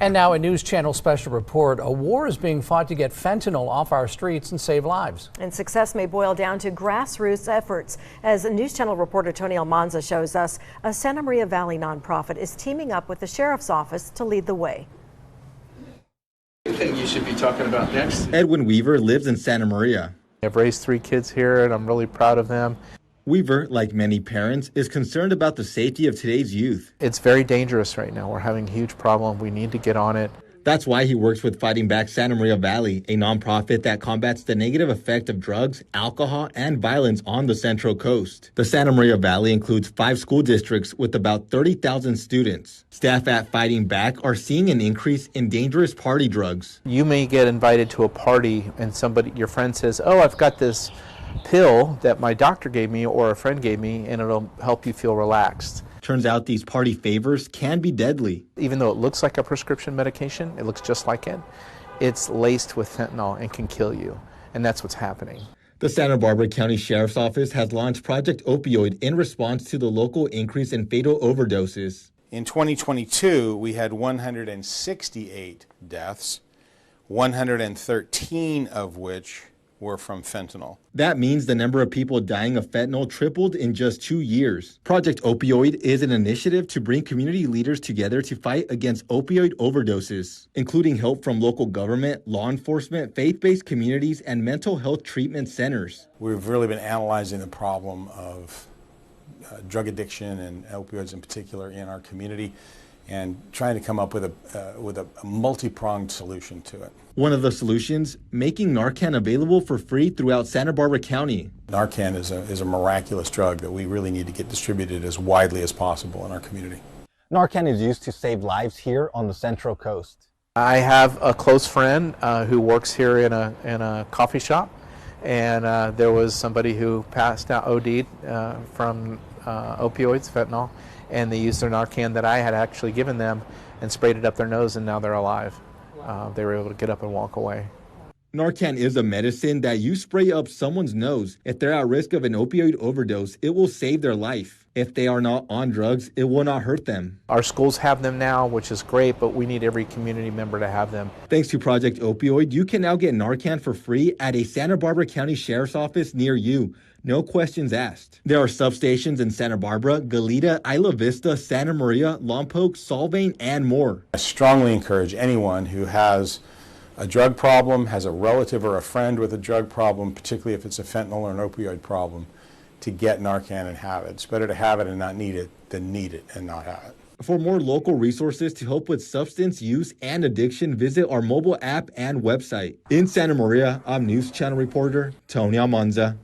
And now a News Channel special report. A war is being fought to get fentanyl off our streets and save lives. And success may boil down to grassroots efforts. As News Channel reporter Tony Almanza shows us, a Santa Maria Valley nonprofit is teaming up with the Sheriff's Office to lead the way. I think you should be talking about next. Edwin Weaver lives in Santa Maria. I've raised 3 kids here and I'm really proud of them. Weaver, like many parents, is concerned about the safety of today's youth. It's very dangerous right now. We're having a huge problem. We need to get on it. That's why he works with Fighting Back Santa Maria Valley, a nonprofit that combats the negative effect of drugs, alcohol, and violence on the Central Coast. The Santa Maria Valley includes 5 school districts with about 30,000 students. Staff at Fighting Back are seeing an increase in dangerous party drugs. You may get invited to a party and your friend says, "Oh, I've got this pill that my doctor gave me or a friend gave me and it'll help you feel relaxed." Turns out these party favors can be deadly. Even though it looks like a prescription medication, it looks just like it, it's laced with fentanyl and can kill you. And that's what's happening. The Santa Barbara County Sheriff's Office has launched Project Opioid in response to the local increase in fatal overdoses. In 2022, we had 168 deaths, 113 of which were from fentanyl. That means the number of people dying of fentanyl tripled in just 2 years. Project Opioid is an initiative to bring community leaders together to fight against opioid overdoses, including help from local government, law enforcement, faith-based communities, and mental health treatment centers. We've really been analyzing the problem of drug addiction and opioids in particular in our community and trying to come up with a multi-pronged solution to it. One of the solutions, making Narcan available for free throughout Santa Barbara County. Narcan is a miraculous drug that we really need to get distributed as widely as possible in our community. Narcan is used to save lives here on the Central Coast. I have a close friend who works here in a coffee shop, and there was somebody who passed out, OD'd from opioids, fentanyl, and they used their Narcan that I had actually given them and sprayed it up their nose, and now they're alive. They were able to get up and walk away. Narcan is a medicine that you spray up someone's nose. If they're at risk of an opioid overdose, it will save their life. If they are not on drugs, it will not hurt them. Our schools have them now, which is great, but we need every community member to have them. Thanks to Project Opioid, you can now get Narcan for free at a Santa Barbara County Sheriff's Office near you. No questions asked. There are substations in Santa Barbara, Goleta, Isla Vista, Santa Maria, Lompoc, Solvang, and more. I strongly encourage anyone who has a drug problem, has a relative or a friend with a drug problem, particularly if it's a fentanyl or an opioid problem, to get Narcan and have it. It's better to have it and not need it than need it and not have it. For more local resources to help with substance use and addiction, visit our mobile app and website. In Santa Maria, I'm News Channel reporter Tony Almanza.